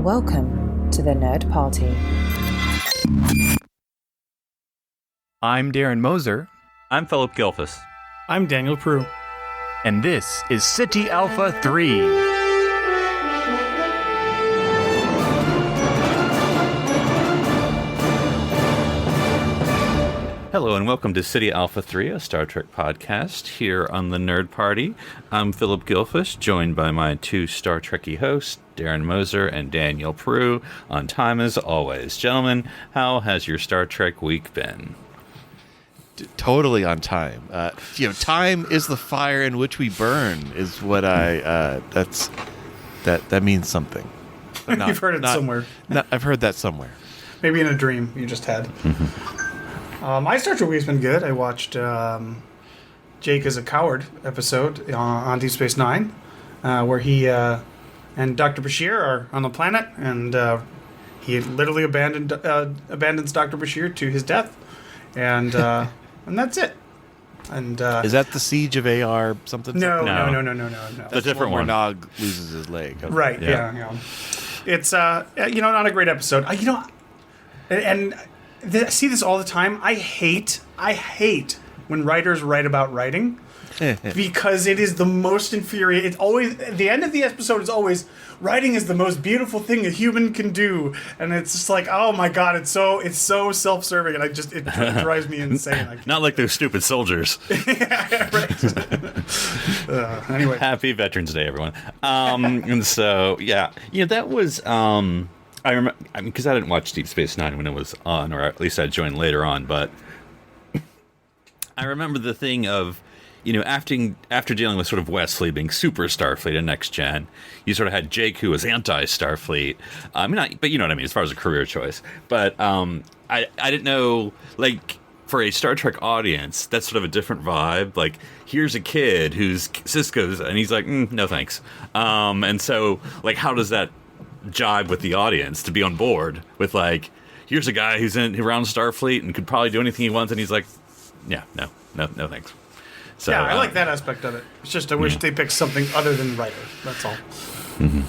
Welcome to the Nerd Party. I'm Darren Moser. I'm Philip Gilfus. I'm Daniel Prue. And this is City Alpha 3. Hello and welcome to City Alpha 3, a Star Trek podcast here on the Nerd Party. I'm Philip Gilfus, joined by my two Star Trekky hosts, Darren Moser and Daniel Prue, on time as always. Gentlemen, how has your Star Trek week been? Totally on time. Time is the fire in which we burn is what that means something. You've heard it somewhere. I've heard that somewhere. Maybe in a dream you just had. My Star Trek week's been good. I watched Jake is a Coward episode on Deep Space Nine, where he and Dr. Bashir are on the planet, and he literally abandons Dr. Bashir to his death, and that's it. And is that the Siege of AR something? No. The different one. Where Nog loses his leg. Okay. Right. Yeah. It's not a great episode. I see this all the time. I hate when writers write about writing because it is the most infuriating. It's always the end of the episode is always writing is the most beautiful thing a human can do, and it's just like, oh my god, it's so self-serving, and it drives me insane. Not like those stupid soldiers. Yeah, right. Anyway, Happy Veterans Day, everyone. And so that was. I remember, because I didn't watch Deep Space Nine when it was on, or at least I joined later on. But I remember the thing of, after dealing with sort of Wesley being super Starfleet and Next Gen, you sort of had Jake, who was anti-Starfleet. But you know what I mean, as far as a career choice. But I didn't know, like, for a Star Trek audience, that's sort of a different vibe. Like, here's a kid who's Cisco's, and he's like, no thanks. And so, like, how does that jibe with the audience to be on board with, like, here's a guy who's around Starfleet and could probably do anything he wants, and he's like, no thanks. So I like that aspect of it. It's just I wish they picked something other than writer. That's all. Mm-hmm.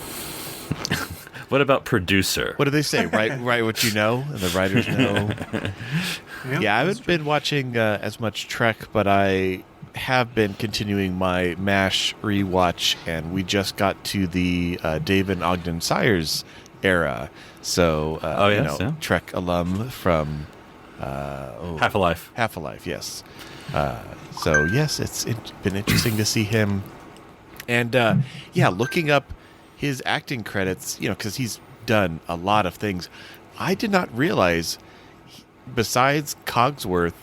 What about producer? What do they say? Write what you know, and the writers know. I haven't been watching as much Trek, but I have been continuing my MASH rewatch, and we just got to the David Ogden Sayers era. So, Trek alum from Half-Alife. Half-Alife, yes. So, yes, it's been interesting to see him. And, looking up his acting credits, because he's done a lot of things. I did not realize, besides Cogsworth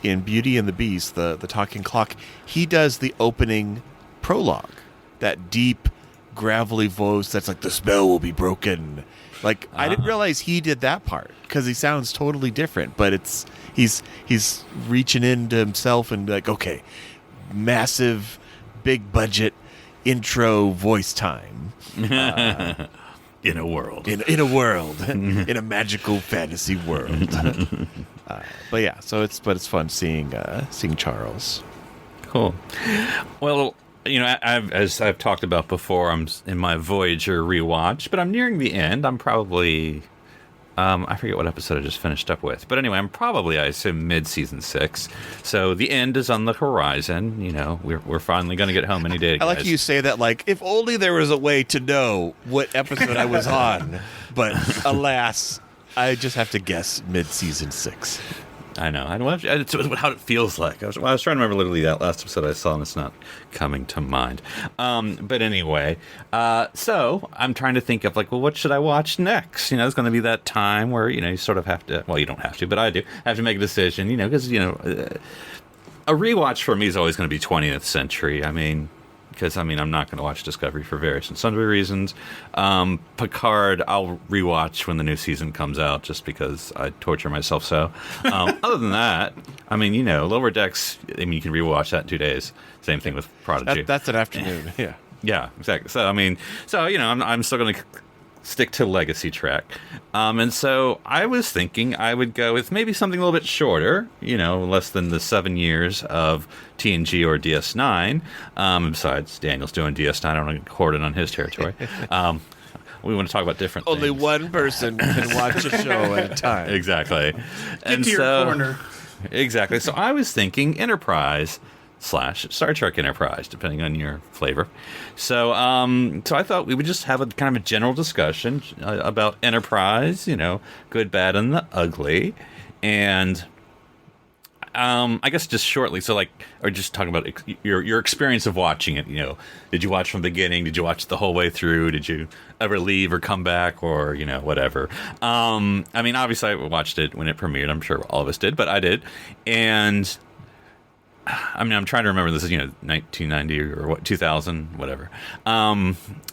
in Beauty and the Beast, the talking clock, he does the opening prologue. That deep, gravelly voice that's like, the spell will be broken. Like, I didn't realize he did that part, because he sounds totally different, but he's reaching into himself and like, okay, massive, big budget intro voice time. In a world. In a world. In a magical fantasy world. So it's fun seeing Charles. Cool. Well, as I've talked about before, I'm in my Voyager rewatch, but I'm nearing the end. I'm probably, I forget what episode I just finished up with. But anyway, I'm probably, I assume, mid-season 6. So the end is on the horizon. We're finally going to get home any day, guys. I like you say that like, if only there was a way to know what episode I was on. But alas, I just have to guess mid-season 6. I know. It's how it feels like. I was trying to remember literally that last episode I saw, and it's not coming to mind. But anyway, so I'm trying to think of, like, well, what should I watch next? There's going to be that time where, you sort of have to, well, you don't have to, but I do have to make a decision, because, a rewatch for me is always going to be 20th Century. Because, I'm not going to watch Discovery for various and sundry reasons. Picard, I'll rewatch when the new season comes out, just because I torture myself so. Other than that, Lower Decks, you can rewatch that in 2 days. Same thing with Prodigy. That's an afternoon, yeah. Yeah, exactly. So, I'm still going to stick to Legacy Trek. And so I was thinking I would go with maybe something a little bit shorter, less than the 7 years of TNG or DS9. Besides, Daniel's doing DS9. I don't want to hoard it on his territory. we want to talk about different Only things. one person can watch a show at a time. Exactly. Get to your corner. Exactly. So I was thinking Enterprise / Star Trek Enterprise, depending on your flavor. So, so I thought we would just have a kind of a general discussion about Enterprise, good, bad, and the ugly. And I guess just shortly, or just talking about your experience of watching it. Did you watch from the beginning? Did you watch the whole way through? Did you ever leave or come back, or whatever? Obviously I watched it when it premiered. I'm sure all of us did, but I did, and I'm trying to remember. This is 1990 or 2000, whatever.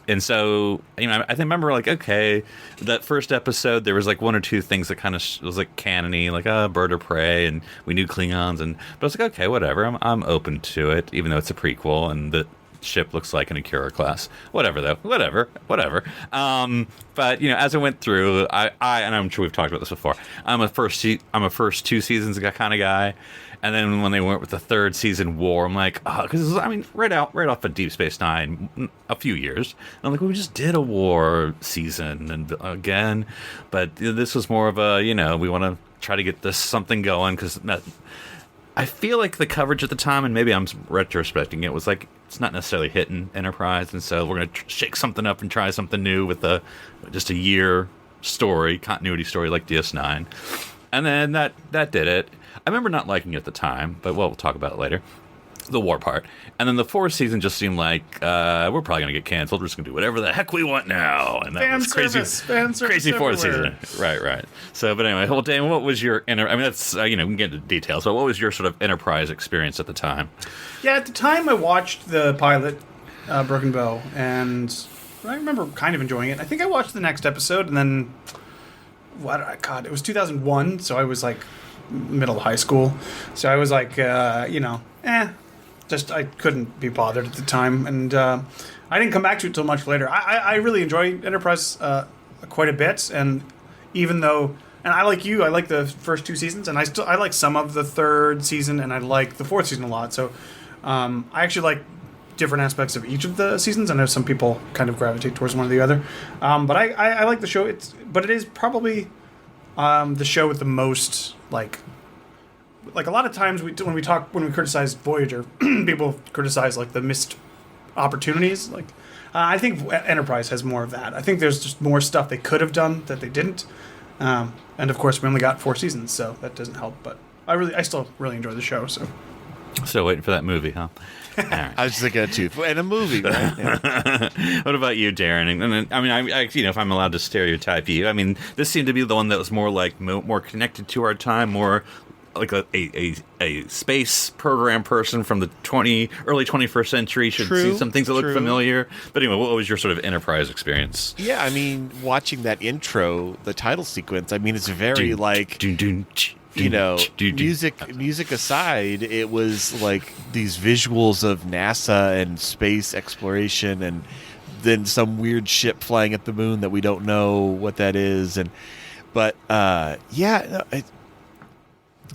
And so I remember okay, that first episode there was one or two things that kind of was canony, Bird of Prey, and we knew Klingons, but I was okay, whatever. I'm open to it, even though it's a prequel and the ship looks like an Akira class. Whatever. But as I went through, I and I'm sure we've talked about this before. I'm a first 2 seasons kind of guy. And then when they went with the third season, War, I'm like, because right off of Deep Space Nine, a few years, and I'm like, well, we just did a War season and again, but this was more of a, we want to try to get this something going, because I feel like the coverage at the time, and maybe I'm retrospecting it, was it's not necessarily hitting Enterprise, and so we're going to shake something up and try something new with just a year story, continuity story like DS9, and then that did it. I remember not liking it at the time, but we'll talk about it later. The War part. And then the fourth season just seemed like, we're probably going to get canceled. We're just going to do whatever the heck we want now. And that was crazy fourth season. Right. So, but anyway, well, Dan, what was your, that's, we can get into details, but what was your sort of Enterprise experience at the time? Yeah, at the time I watched the pilot, Broken Bow, and I remember kind of enjoying it. I think I watched the next episode, and then, it was 2001, so I was middle of high school, so I was just I couldn't be bothered at the time, and I didn't come back to it till much later. I really enjoy Enterprise quite a bit, and even though, and I like the first 2 seasons, and I like some of the third season, and I like the fourth season a lot, so I actually like different aspects of each of the seasons. I know some people kind of gravitate towards one or the other, but I like the show. But it is probably the show with the most a lot of times when we criticize Voyager, people criticize the missed opportunities. I think Enterprise has more of that. I think there's just more stuff they could have done that they didn't. And of course, we only got 4 seasons, so that doesn't help. But I still really enjoy the show. So Still waiting for that movie, huh? I was just thinking of two. And a movie, right? Yeah. What about you, Darren? And I if I'm allowed to stereotype you, this seemed to be the one that was more more connected to our time, more like a space program person from the early 21st century should see some things that look familiar. But anyway, what was your sort of Enterprise experience? Yeah, watching that intro, the title sequence, it's very music aside, it was these visuals of NASA and space exploration, and then some weird ship flying at the moon that we don't know what that is.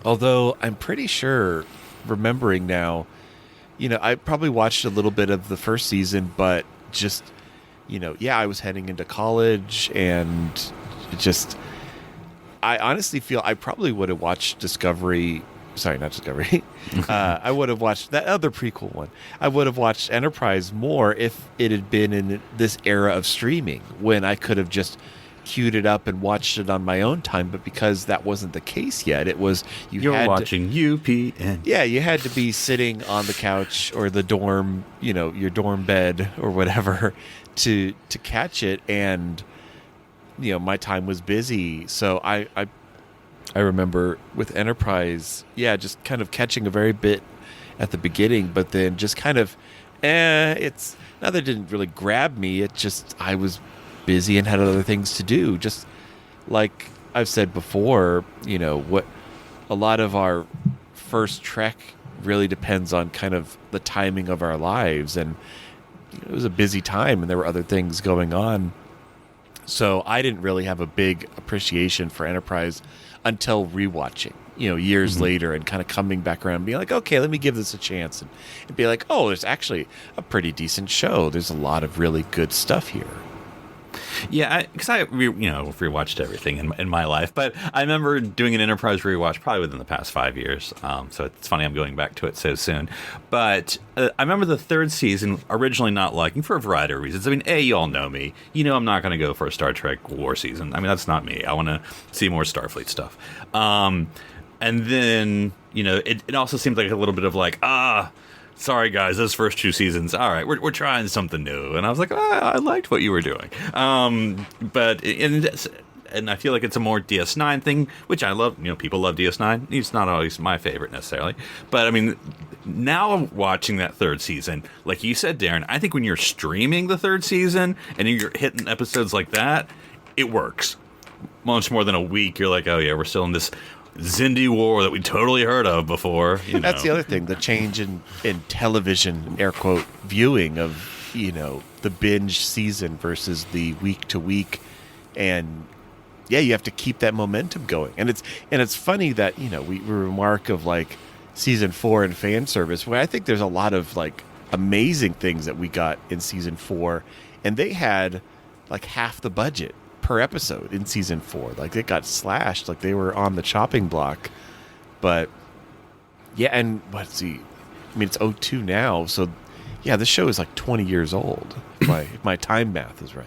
Although I'm pretty sure, remembering now, I probably watched a little bit of the first season, but just, I was heading into college, and just, I honestly feel I probably would have watched Discovery. Sorry, not Discovery. I would have watched that other prequel one. I would have watched Enterprise more if it had been in this era of streaming, when I could have just queued it up and watched it on my own time. But because that wasn't the case yet, it was you're watching UPN. Yeah, you had to be sitting on the couch or the dorm, your dorm bed or whatever, to catch it. And my time was busy, so I remember with Enterprise, just kind of catching a very bit at the beginning, but then just kind of, it's not that it didn't really grab me. It just, I was busy and had other things to do. Just like I've said before, what a lot of our first trek really depends on kind of the timing of our lives, and it was a busy time and there were other things going on. So I didn't really have a big appreciation for Enterprise until rewatching, years later, and kind of coming back around and being like, okay, let me give this a chance, and be like, oh, there's actually a pretty decent show. There's a lot of really good stuff here. Yeah, because I rewatched everything in my life, but I remember doing an Enterprise rewatch probably within the past 5 years. So it's funny I'm going back to it so soon. But I remember the third season originally not liking for a variety of reasons. I mean, you all know me. You know I'm not going to go for a Star Trek War season. I mean, that's not me. I want to see more Starfleet stuff. And then, it also seems like a little bit of like, sorry guys, those first 2 seasons, all right, we're trying something new. And I was like, I liked what you were doing. And I feel like it's a more DS9 thing, which I love. People love DS9. It's not always my favorite necessarily. But I mean, now watching that third season, like you said, Darren, I think when you're streaming the third season and you're hitting episodes like that, it works. Much more than a week, you're like, oh yeah, we're still in this Xindi War that we totally heard of before. That's the other thing, the change in television, air quote, viewing of, the binge season versus the week to week. And yeah, you have to keep that momentum going. And it's funny that, we remark of like season 4 and fan service, where I think there's a lot of like amazing things that we got in season 4, and they had like half the budget per episode in season 4. Like it got slashed, like they were on the chopping block. But yeah, and it's 02 now, so yeah, this show is like 20 years old. If my time math is right.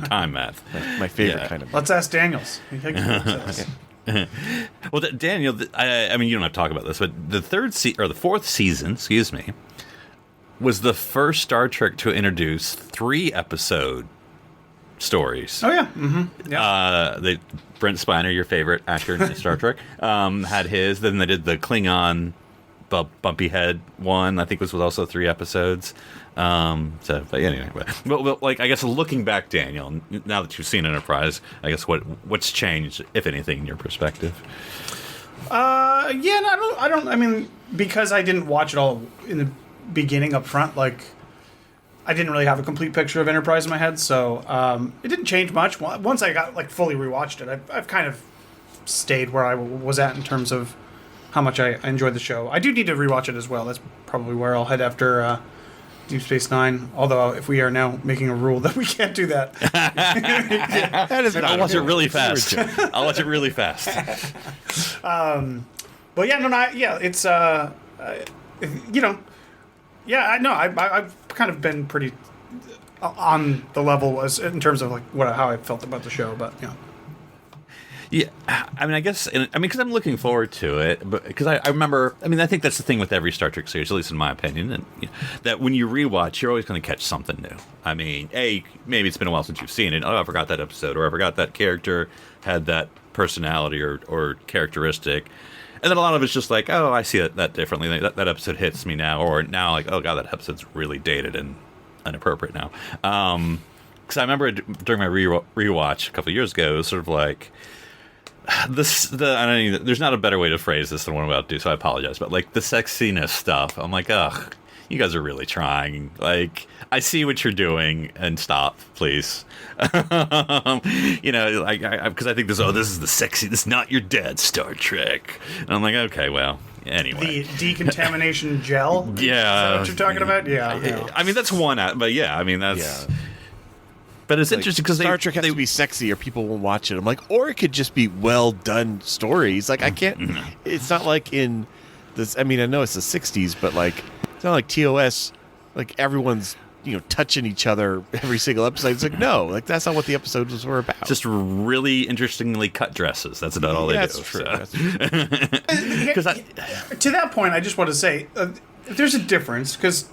Time math, my favorite kind of math. Let's ask Daniels. Well, Daniel, I mean, you don't have to talk about this, but the fourth season, excuse me, was the first Star Trek to introduce 3-episode stories. Oh yeah, mm-hmm. Yeah. Brent Spiner, your favorite actor in Star Trek, had his. Then they did the Klingon bumpy head one. I think was also 3 episodes. But anyway, but like I guess looking back, Daniel, now that you've seen Enterprise, I guess what's changed, if anything, in your perspective? I don't. I mean, because I didn't watch it all in the beginning up front, like. I didn't really have a complete picture of Enterprise in my head, so it didn't change much. Once I got like fully rewatched it, I've kind of stayed where I was at in terms of how much I enjoyed the show. I do need to rewatch it as well. That's probably where I'll head after Deep Space Nine. Although if we are now making a rule that we can't do that, that is. I'll watch it really fast. I'll watch it really fast. But yeah, it's I've kind of been pretty on the level as in terms of like how I felt about the show, but Yeah, I mean, because I'm looking forward to it, but because I remember, I think that's the thing with every Star Trek series, at least in my opinion, and that when you rewatch, you're always going to catch something new. I mean, maybe it's been a while since you've seen it. Oh, I forgot that episode, or I forgot that character had that personality or characteristic. And then a lot of it's just like, oh, I see that differently. That episode hits me now, or now like, oh god, that episode's really dated and inappropriate now. Because I remember during my rewatch a couple of years ago, it was sort of like there's not a better way to phrase this than what I'm about to do, so I apologize. But like the sexiness stuff, I'm like, ugh, you guys are really trying. Like, I see what you're doing, and stop, please. Because I think this is the sexy, this is not your dad's Star Trek. And I'm like, okay, well, anyway. The decontamination gel? Yeah. Is that what you're talking about? Yeah. I mean, that's one, but yeah, I mean, that's... Yeah. But it's interesting because Star Trek has to be sexy or people won't watch it. I'm like, or it could just be well done stories. Like, I can't... It's not like in this... I mean, I know it's the 60s, but like, it's not like TOS, like everyone's touching each other every single episode. It's like, no, like that's not what the episodes were about. Just really interestingly cut dresses. That's about all they do. That's true. To that point, I just want to say there's a difference because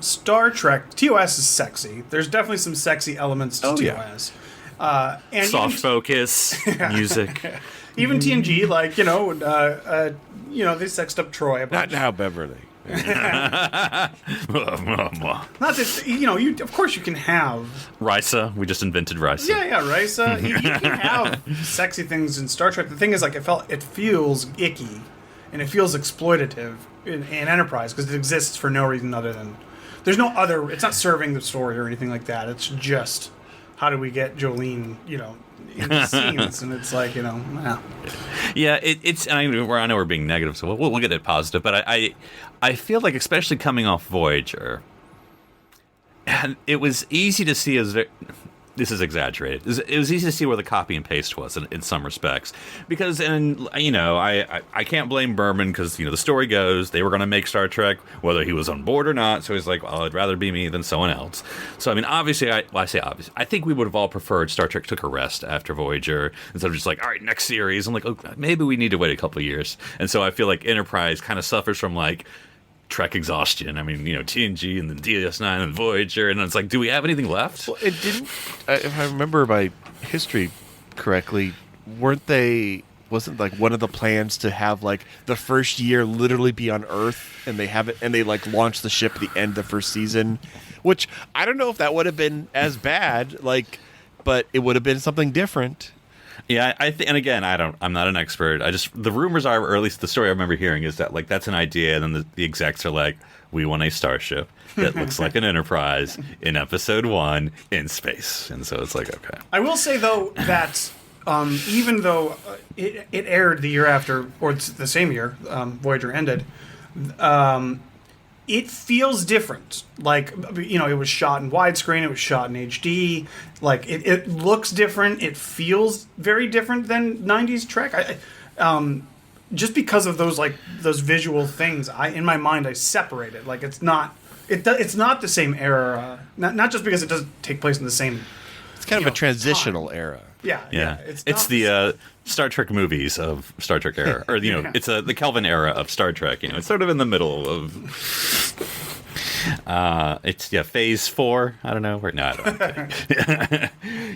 Star Trek TOS is sexy. There's definitely some sexy elements to TOS. And soft focus, music. Even TNG, like they sexed up Troy. Not now, Beverly. Not that of course you can have Risa. We just invented Risa. Yeah, Risa. You can have sexy things in Star Trek. The thing is, like, it feels icky, and it feels exploitative in Enterprise because it exists for no reason other than there's no other. It's not serving the story or anything like that. It's just how do we get Jolene, in the scenes, and it's like, Yeah, it's. I know we're being negative, so we'll get it positive. But I feel like, especially coming off Voyager, and it was easy to see as this is exaggerated. It was easy to see where the copy and paste was in some respects, because I can't blame Berman, because the story goes they were going to make Star Trek whether he was on board or not. So he's like, well, I'd rather be me than someone else. So I mean, obviously, I say obviously, I think we would have all preferred Star Trek took a rest after Voyager instead of just like, all right, next series. I'm like, oh, maybe we need to wait a couple of years. And so I feel like Enterprise kind of suffers from like Trek exhaustion. I mean, TNG and then DS9 and Voyager, and it's like, do we have anything left? Well, it didn't. If I remember my history correctly, wasn't like one of the plans to have like the first year literally be on Earth, and they have it, and they like launch the ship at the end of the first season, which I don't know if that would have been as bad, but it would have been something different. Yeah, I think, and again, I'm not an expert. The rumors are, or at least the story I remember hearing, is that like that's an idea, and then the execs are like, we want a starship that looks like an Enterprise in episode 1 in space, and so it's like, okay. I will say though that even though it aired the year after, or it's the same year, Voyager ended, it feels different. Like, it was shot in widescreen, it was shot in HD. Like, it looks different. It feels very different than 90s Trek. Just because of those visual things, in my mind, I separate it. Like, it's not the same era. Not just because it doesn't take place in the same. It's kind of a transitional time. era. Yeah. It's the Star Trek movies of Star Trek era, or it's the Kelvin era of Star Trek. It's sort of in the middle of. It's phase 4. I don't know. No, I don't.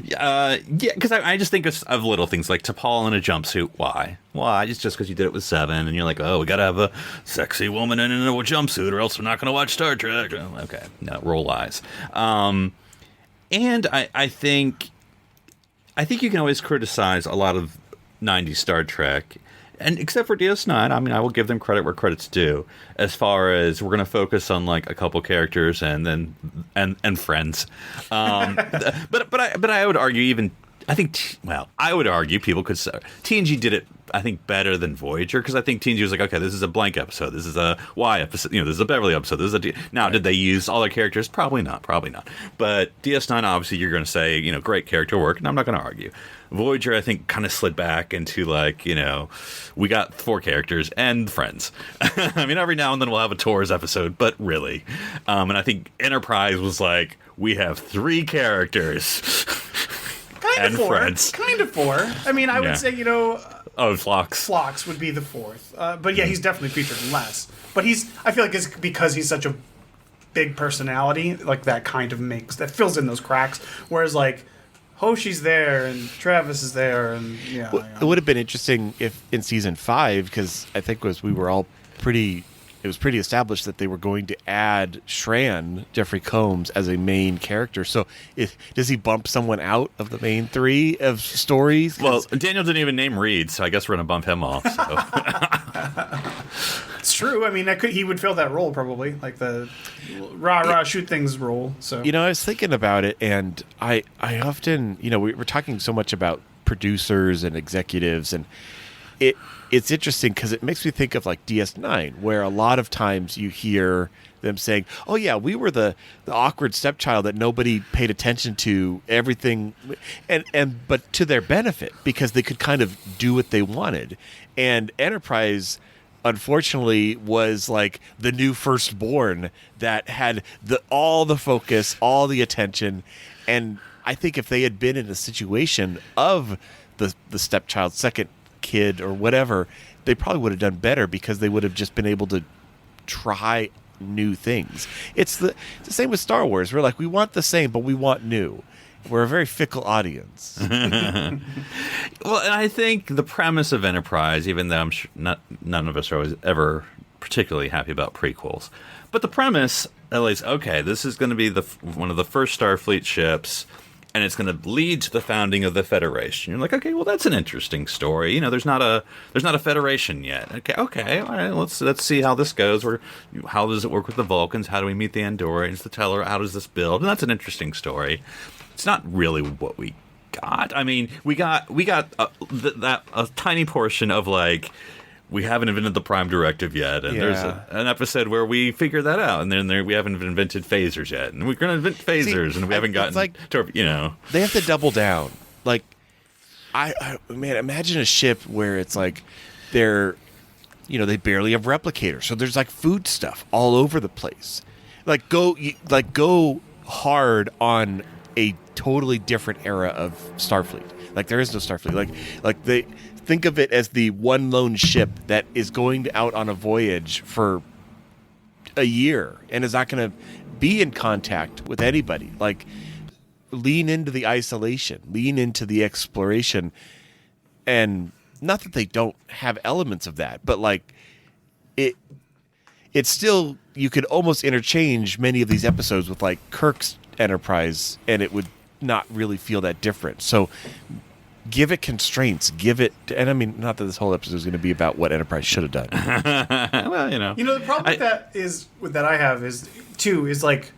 Yeah, because I just think of little things like T'Pol in a jumpsuit. Why? It's just because you did it with 7, and you're like, oh, we gotta have a sexy woman in a jumpsuit, or else we're not gonna watch Star Trek. Okay, no, roll eyes. And I think you can always criticize a lot of 90s Star Trek, and except for DS9, I mean, I will give them credit where credit's due. As far as we're going to focus on like a couple characters and then and friends, but I would argue I would argue people could say TNG did it, I think, better than Voyager, because I think TNG was like, okay, this is a blank episode, this is a Y episode, this is a Beverly episode, this is a now right. Did they use all their characters? Probably not. But DS9, obviously, you're going to say, great character work, and I'm not going to argue. Voyager, I think, kind of slid back into like, we got 4 characters and friends. I mean, every now and then we'll have a Tours episode, but really, and I think Enterprise was like, we have 3 characters. Kind of 4. Friends. Kind of 4. I mean, I would say, Phlox. Phlox would be the 4th. But yeah, he's definitely featured less. But I feel like it's because he's such a big personality, like that kind of that fills in those cracks. Whereas like, Hoshi's there and Travis is there, and it would have been interesting if in season 5, because I think it was pretty established that they were going to add Shran, Jeffrey Combs, as a main character. So does he bump someone out of the main 3 of stories? Well, Daniel didn't even name Reed, so I guess we're going to bump him off. So. It's true. I mean, he would fill that role probably, like the rah shoot things role. So I was thinking about it, and I often, we're talking so much about producers and executives, and it's interesting because it makes me think of like DS9, where a lot of times you hear them saying, oh yeah, we were the awkward stepchild that nobody paid attention to, everything, but to their benefit, because they could kind of do what they wanted. And Enterprise, unfortunately, was like the new firstborn that had all the focus, all the attention. And I think if they had been in a situation of the stepchild, second kid or whatever, they probably would have done better, because they would have just been able to try new things. It's the same with Star Wars. We're like, we want the same, but we want new. We're a very fickle audience. Well, and I think the premise of Enterprise, even though I'm sure none of us are always ever particularly happy about prequels, but the premise, at least, okay, this is going to be one of the first Starfleet ships, and it's going to lead to the founding of the Federation. You're like, okay, well, that's an interesting story. There's not a Federation yet. Okay, all right, let's see how this goes. How does it work with the Vulcans? How do we meet the Andorians? The Teller? How does this build? And that's an interesting story. It's not really what we got. I mean, we got a tiny portion of like, we haven't invented the Prime Directive yet, and there's an episode where we figure that out, and then we haven't invented phasers yet, and we're going to invent phasers, and we haven't gotten they have to double down. Like, man, imagine a ship where it's like they barely have replicators, so there's like food stuff all over the place. Go hard on a totally different era of Starfleet. Like, there is no Starfleet. Like they think of it as the one lone ship that is going out on a voyage for a year and is not going to be in contact with anybody. Like, lean into the isolation, lean into the exploration, and not that they don't have elements of that, but like it's still, you could almost interchange many of these episodes with like Kirk's Enterprise, and it would not really feel that different. So give it constraints, and I mean, not that this whole episode is going to be about what Enterprise should have done. Well, the problem with that I have is like,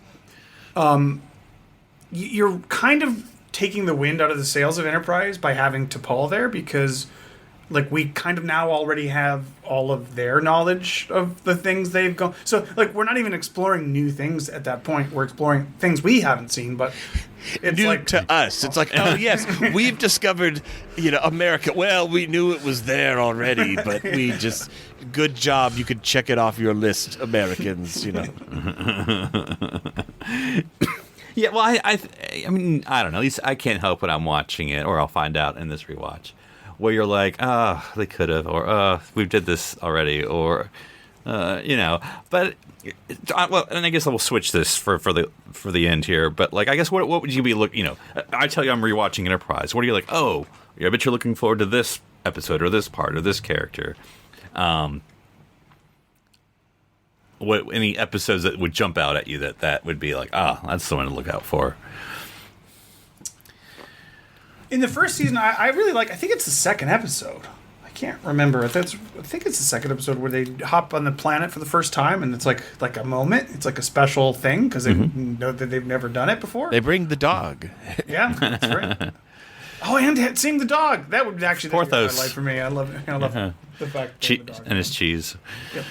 you're kind of taking the wind out of the sails of Enterprise by having T'Pol there, because like we kind of now already have all of their knowledge of the things they've gone. So like, we're not even exploring new things at that point. We're exploring things we haven't seen, but it's new like to us. It's like, oh yes, we've discovered, America. Well, we knew it was there already, but we just, good job. You could check it off your list, Americans. Yeah, well, I mean, I don't know. At least I can't help when I'm watching it, or I'll find out in this rewatch, where you're like, they could have, or we did this already, or But well, and I guess I will switch this for the end here. But like, I guess what would you be looking? I tell you, I'm rewatching Enterprise. What are you like? Oh, I bet you're looking forward to this episode or this part or this character. What any episodes that would jump out at you that would be like, that's the one to look out for? In the first season, I really like. I think it's the second episode. I can't remember. I think it's the second episode where they hop on the planet for the first time, and it's like a moment. It's like a special thing because they know that they've never done it before. They bring the dog. Yeah, that's right. Oh, and seeing the dog. That would actually be a highlight for me. I love the fact that the dog and his cheese. Yep.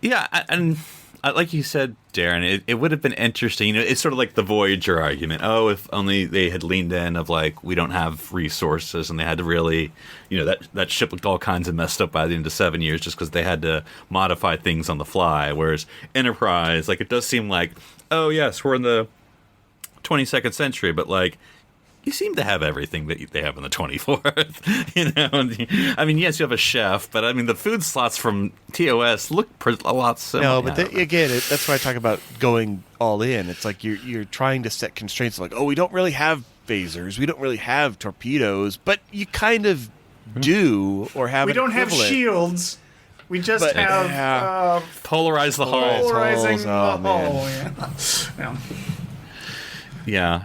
Yeah, and like you said, Darren, it would have been interesting. It's sort of like the Voyager argument. Oh, if only they had leaned in of like, we don't have resources, and they had to really, that ship looked all kinds of messed up by the end of 7 years just because they had to modify things on the fly. Whereas Enterprise, like, it does seem like, oh yes, we're in the 22nd century, but like, you seem to have everything that they have in the 24th. I mean, yes, you have a chef, but I mean, the food slots from TOS look a lot similar. No, but that's why I talk about going all in. It's like you're trying to set constraints, like, oh, we don't really have phasers, we don't really have torpedoes, but you kind of do, or have. We don't have shields. We just have polarize the hull. Polarizing the hull. Yeah. Yeah,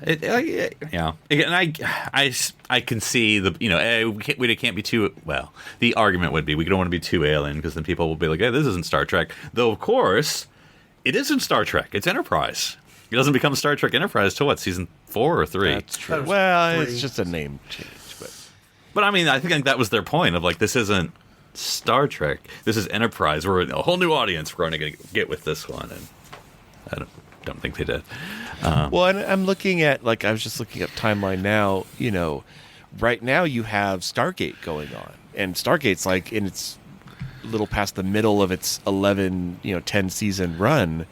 and I can see we can't be too, well, the argument would be we don't want to be too alien because then people will be like, hey, this isn't Star Trek. Though of course, it isn't Star Trek. It's Enterprise. It doesn't become Star Trek Enterprise till what, season 4 or 3? That's true. Well, it's just a name change, but I mean, I think that was their point of like, this isn't Star Trek. This is Enterprise. We're a whole new audience we're going to get with this one, and I don't think they did. Well, and I'm looking at, like, I was just looking up timeline now. Right now you have Stargate going on, and Stargate's like in its little past the middle of its 10 season run,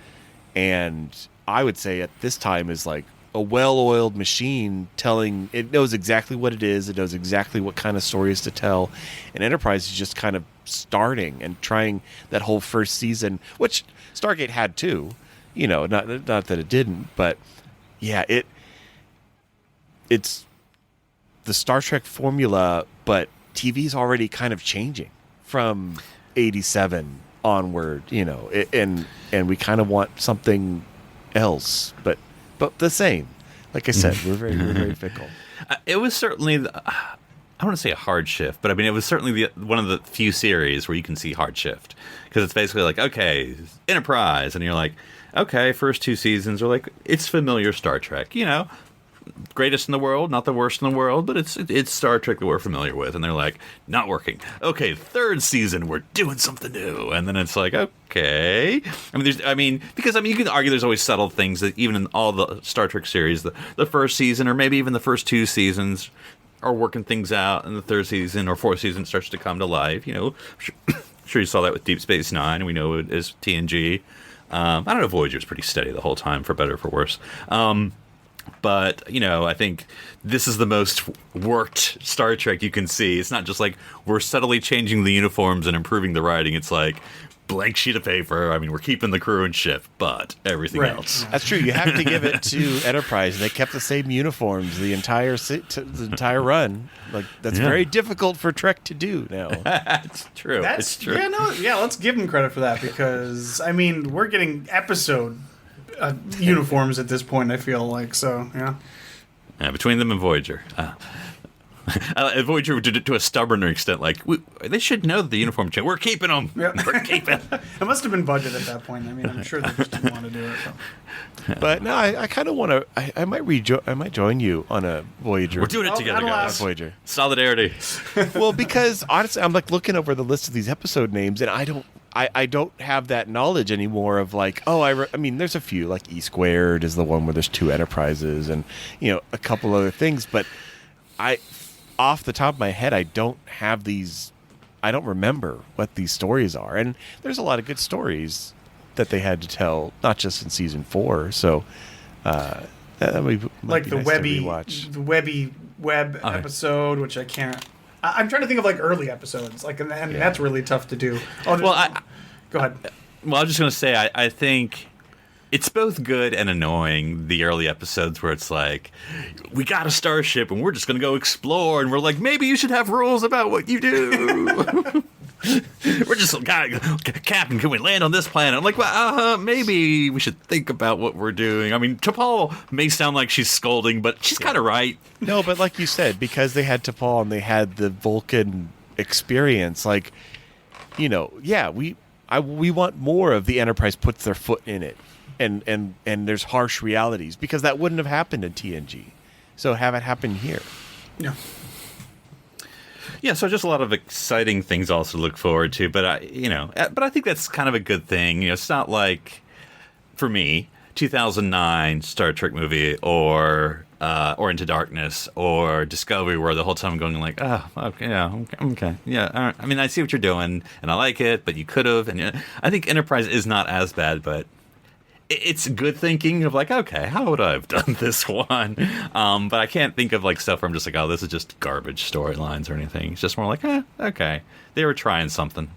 and I would say at this time is like a well-oiled machine it knows exactly what it is, it knows exactly what kind of stories to tell, and Enterprise is just kind of starting and trying that whole first season, which Stargate had too. Not that it didn't, but yeah, it's the Star Trek formula, but TV's already kind of changing from 87 onward, and we kind of want something else, but the same. Like I said, we're very fickle. It was certainly, I don't want to say a hard shift, but I mean, it was certainly one of the few series where you can see hard shift, because it's basically like, okay, Enterprise, and you're like, okay, first 2 seasons are like, it's familiar Star Trek, greatest in the world, not the worst in the world, but it's Star Trek that we're familiar with. And they're like, not working. Okay, third season, we're doing something new. And then it's like, okay. Because you can argue there's always subtle things that even in all the Star Trek series, the first season or maybe even the first two seasons are working things out, and the third season or fourth season starts to come to life. Sure you saw that with Deep Space Nine, and we know it is TNG. I don't know, Voyager's pretty steady the whole time, for better or for worse. But, I think this is the most worked Star Trek you can see. It's not just like we're subtly changing the uniforms and improving the writing. It's like blank sheet of paper. We're keeping the crew and ship, but everything else. That's true. You have to give it to Enterprise. They kept the same uniforms the entire run. Like, that's very difficult for Trek to do now. It's true. It's true. Let's give them credit for that, because we're getting episode uniforms at this point, I feel like. So yeah, between them and Voyager. Voyager did it to a stubborner extent. Like, they should know that the uniform changed. We're keeping them. Yep. We're keeping. It must have been budget at that point. I'm sure they just didn't want to do it. So. But no, I kind of want to. I might join you on a Voyager. We're doing it together, guys. Voyager Solidarity. Well, because honestly, I'm like looking over the list of these episode names, and I don't have that knowledge anymore of like, there's a few, like E Squared is the one where there's two Enterprises and, a couple other things. But off the top of my head, I don't remember what these stories are. And there's a lot of good stories that they had to tell, not just in season 4. So, that might like be the nice Webby Web episode, which I can't. I'm trying to think of like early episodes, and that's really tough to do. Go ahead. Well, I was just going to say, I think it's both good and annoying, the early episodes where it's like, we got a starship and we're just going to go explore, and we're like, maybe you should have rules about what you do. We're just, Captain, can we land on this planet? I'm like, well, maybe we should think about what we're doing. T'Pol may sound like she's scolding, but she's kind of right. No, but like you said, because they had T'Pol and they had the Vulcan experience, we want more of the Enterprise puts their foot in it, and there's harsh realities, because that wouldn't have happened in TNG. So have it happen here. Yeah. Yeah, so just a lot of exciting things also to look forward to, but I think that's kind of a good thing. It's not like, for me, 2009 Star Trek movie or Into Darkness or Discovery, where the whole time I'm going like, okay, yeah. I see what you're doing, and I like it, but you could have. And I think Enterprise is not as bad, but it's good thinking of like, okay, how would I have done this one? But I can't think of like stuff where I'm just like, oh, this is just garbage storylines or anything. It's just more like, okay, they were trying something.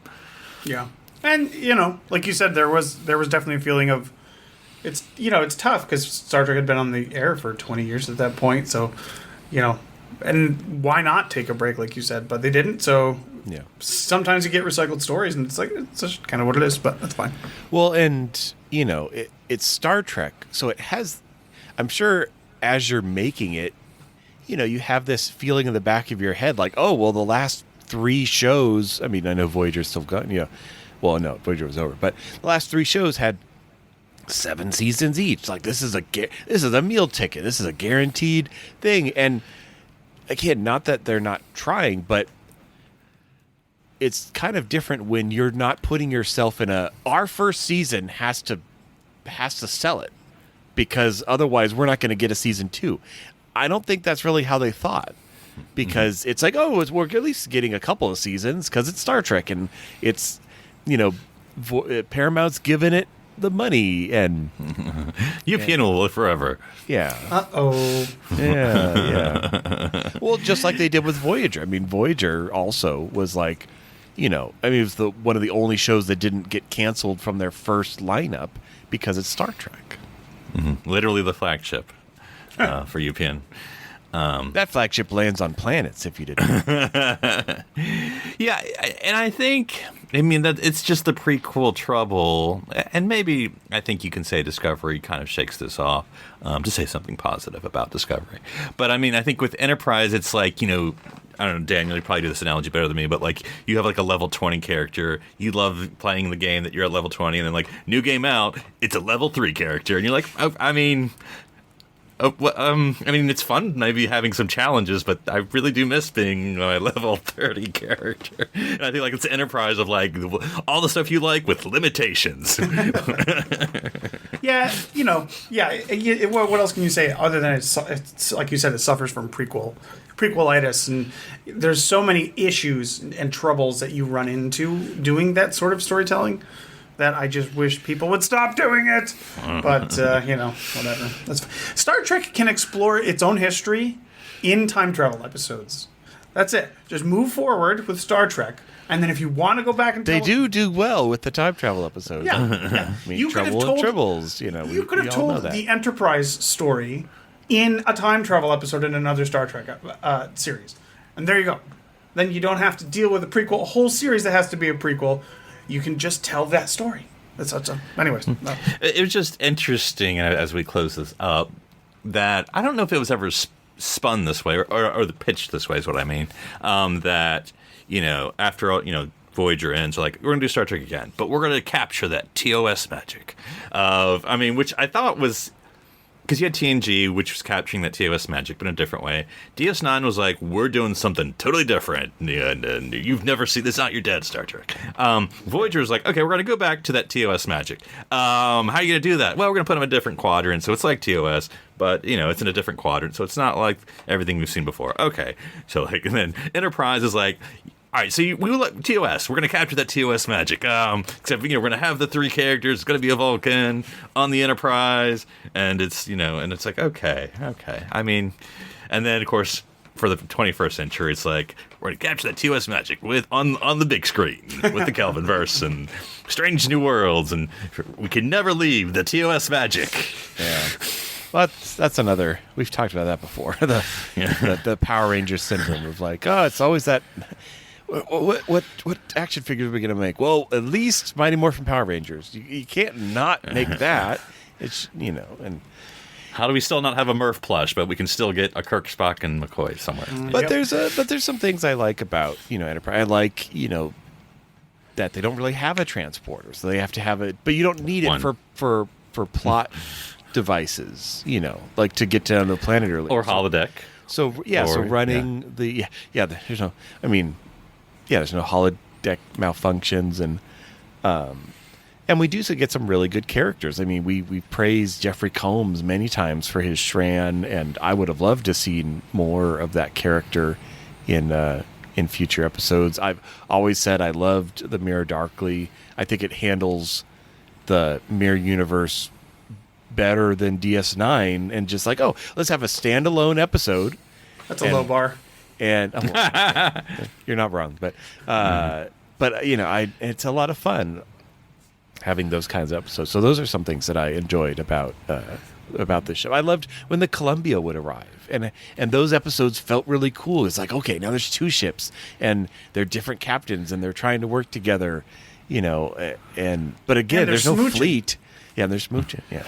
Yeah, and like you said, there was definitely a feeling of it's tough because Star Trek had been on the air for 20 years at that point, so and why not take a break like you said? But they didn't, so. Yeah. Sometimes you get recycled stories, and it's just kind of what it is, but that's fine. Well, and it's Star Trek, so it has. I'm sure as you're making it, you have this feeling in the back of your head, like, oh, well, the last 3 shows. I know Voyager's still going. Well, no, Voyager was over, but the last 3 shows had 7 seasons each. Like, this is a meal ticket. This is a guaranteed thing, and again, not that they're not trying, but it's kind of different when you're not putting yourself in our first season has to sell it, because otherwise we're not going to get a season 2. I don't think that's really how they thought, because it's like, oh, we're at least getting a couple of seasons because it's Star Trek, and it's, Paramount's giving it the money, and UPN will live forever. Yeah. Uh-oh. Yeah. Well, just like they did with Voyager. Voyager also was like, it was one of the only shows that didn't get canceled from their first lineup because it's Star Trek. Mm-hmm. Literally the flagship for UPN. That flagship lands on planets, if you didn't. Yeah, and I think, that it's just the prequel trouble, and maybe I think you can say Discovery kind of shakes this off, to say something positive about Discovery. But I think with Enterprise, it's like, I don't know, Daniel, you probably do this analogy better than me, but like you have like a level 20 character, you love playing the game that you're at level 20, and then like new game out, it's a level 3 character, and you're like, I mean, it's fun maybe having some challenges, but I really do miss being a level 30 character. And I think like it's the Enterprise of like all the stuff you like with limitations. Yeah, what else can you say other than it's like you said, it suffers from prequelitis, and there's so many issues and troubles that you run into doing that sort of storytelling that I just wish people would stop doing it. But, whatever. That's fine. Star Trek can explore its own history in time travel episodes. That's it. Just move forward with Star Trek. And then if you want to go back and They do well with the time travel episodes. Yeah. I mean, Trouble and Tribbles, You could have told the Enterprise story in a time travel episode in another Star Trek series. And there you go. Then you don't have to deal with a whole series that has to be a prequel. You can just tell that story. Anyways. No. It was just interesting as we close this up that I don't know if it was ever spun this way or the pitched this way is what I mean. That, after all, Voyager ends, like, we're going to do Star Trek again, but we're going to capture that TOS magic which I thought was, because you had TNG, which was capturing that TOS magic, but in a different way. DS9 was like, we're doing something totally different, and you've never seen this. Not your dead Star Trek. Voyager was like, okay, we're going to go back to that TOS magic. How are you going to do that? Well, we're going to put them in a different quadrant, so it's like TOS, but, it's in a different quadrant, so it's not like everything we've seen before. Okay, so, like, and then Enterprise is like, all right, so we will let TOS. We're going to capture that TOS magic. Except, we're going to have the three characters. It's going to be a Vulcan on the Enterprise. And it's, and it's like, okay. I mean, and then, of course, for the 21st century, it's like, we're going to capture that TOS magic on the big screen with the Kelvin verse and Strange New Worlds. And we can never leave the TOS magic. Yeah. Well, that's another. We've talked about that before. The Power Rangers syndrome of like, oh, it's always that. What action figures are we going to make? Well, at least Mighty Morphin Power Rangers. You can't not make that. It's and how do we still not have a Murph plush, but we can still get a Kirk, Spock, and McCoy somewhere? But there's some things I like about Enterprise. I like that they don't really have a transporter, so they have to have it, but you don't need it for plot devices. Like to get down to the planet early or holodeck. So running there's no. I mean. Yeah, there's no holodeck malfunctions, and we do get some really good characters. I mean, we praised Jeffrey Combs many times for his Shran, and I would have loved to see more of that character in future episodes. I've always said I loved the Mirror Darkly. I think it handles the Mirror Universe better than DS9, and just like, oh, let's have a standalone episode. That's a low bar. And you're not wrong, but it's a lot of fun having those kinds of episodes. So those are some things that I enjoyed about this show. I loved when the Columbia would arrive, and those episodes felt really cool. It's like, okay, now there's two ships, and they're different captains, and they're trying to work together, but again, there's no fleet. Yeah, and they're smooching. Yeah,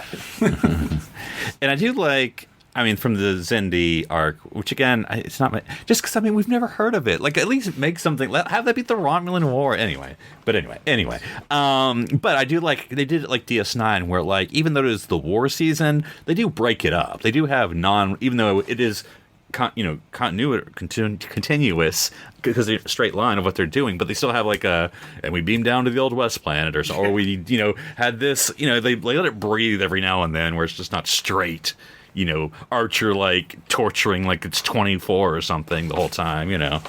and I do like. I mean, from the Xindi arc, which again, it's not just because we've never heard of it. Like, at least make something. Have that be the Romulan War, anyway. But anyway. But I do like they did it like DS9, where like even though it is the war season, they do break it up. They do have even though it is continuous because they're a straight line of what they're doing, but they still have like and we beam down to the Old West planet, or we had this. They let it breathe every now and then, where it's just not straight. Archer like torturing like it's 24 or something the whole time, All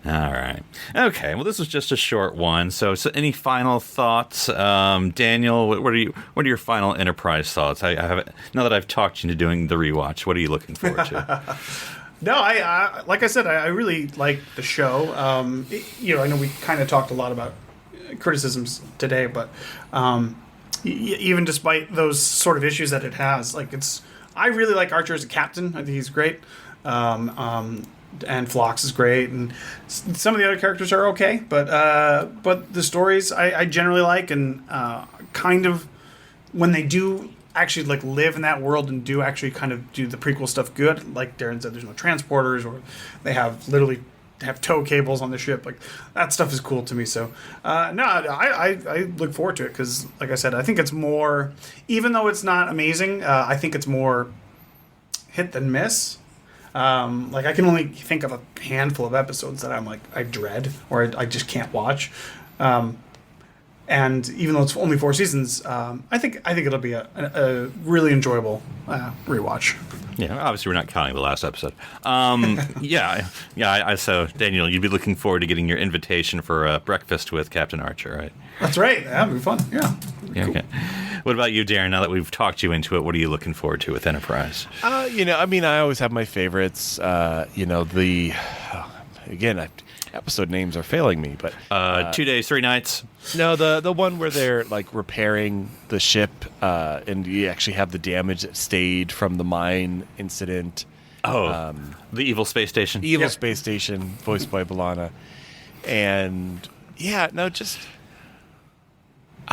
right. Okay. Well, this was just a short one. So any final thoughts, Daniel? What are your final Enterprise thoughts? I have now that I've talked you into doing the rewatch. What are you looking forward to? No, I like I said, I really like the show. I know we kind of talked a lot about criticisms today, but. Even despite those sort of issues that it has, I really like Archer as a captain. I think he's great, and Phlox is great, and some of the other characters are okay. But the stories I generally like, and kind of when they do actually live in that world and do actually kind of do the prequel stuff good. Like Darren said, there's no transporters, or they have literally have tow cables on the ship. Like that stuff is cool to me. So no, I look forward to it because, like I said, I think it's more. Even though it's not amazing, I think it's more hit than miss. Like I can only think of a handful of episodes that I'm like I dread or I just can't watch. And even though it's only 4 seasons, I think it'll be a really enjoyable rewatch. Yeah, obviously we're not counting the last episode. So Daniel, you'd be looking forward to getting your invitation for breakfast with Captain Archer, right? That's right. That'd be fun. Yeah. Yeah. Cool. Okay. What about you, Darren? Now that we've talked you into it, what are you looking forward to with Enterprise? I always have my favorites. Episode names are failing me, but 2 days, 3 nights. No, the one where they're like repairing the ship, and you actually have the damage that stayed from the mine incident. The Evil Space Station. Space Station, voiced by B'Elanna. And I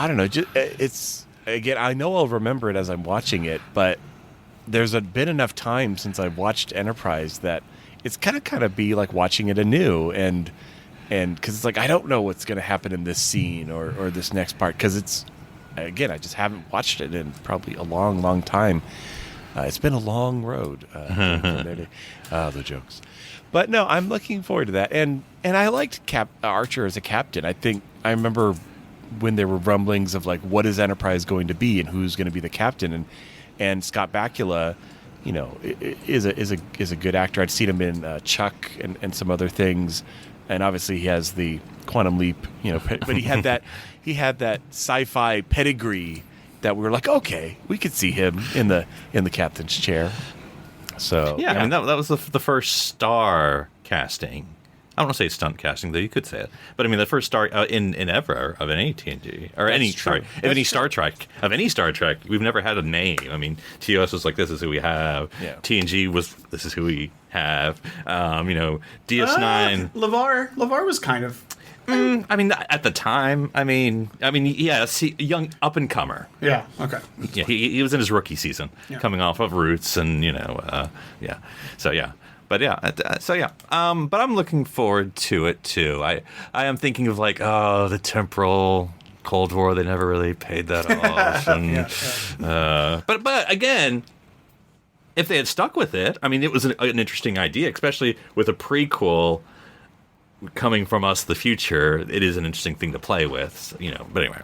don't know. It's again, I know I'll remember it as I'm watching it, but there's been enough time since I watched Enterprise that it's kind of be like watching it anew, and because it's like I don't know what's going to happen in this scene or this next part because it's again I just haven't watched it in probably a long time. It's been a long road. The jokes, but no, I'm looking forward to that, and I liked Archer as a captain. I remember when there were rumblings of like what is Enterprise going to be and who's going to be the captain, and Scott Bakula, is a good actor. I'd seen him in Chuck and some other things, and obviously he has the Quantum Leap, but he had that sci-fi pedigree that we were like, okay, we could see him in the captain's chair. So yeah. I mean that was the first star casting. I don't want to say stunt casting, though you could say it. But I mean, the first star in ever of any TNG or Star Trek of any Star Trek, we've never had a name. I mean, TOS was like, this is who we have. Yeah. TNG was, this is who we have. DS9. LeVar was kind of. I mean, at the time, yes, young up and comer. Yeah. Okay. Yeah, he was in his rookie season, coming off of Roots, and So yeah. But but I'm looking forward to it too. I am thinking of like, the temporal Cold War. They never really paid that off. And, but again, if they had stuck with it, I mean, it was an interesting idea, especially with a prequel coming from us, the future. It is an interesting thing to play with, But anyway,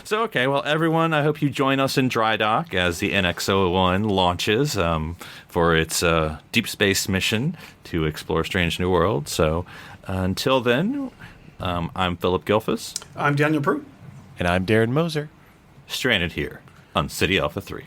so okay, well, everyone, I hope you join us in dry dock as the NX-01 launches for its deep space mission to explore strange new worlds. So until then, I'm Philip Gilfus. I'm Daniel Prue. And I'm Darren Moser. Stranded here on City Alpha 3.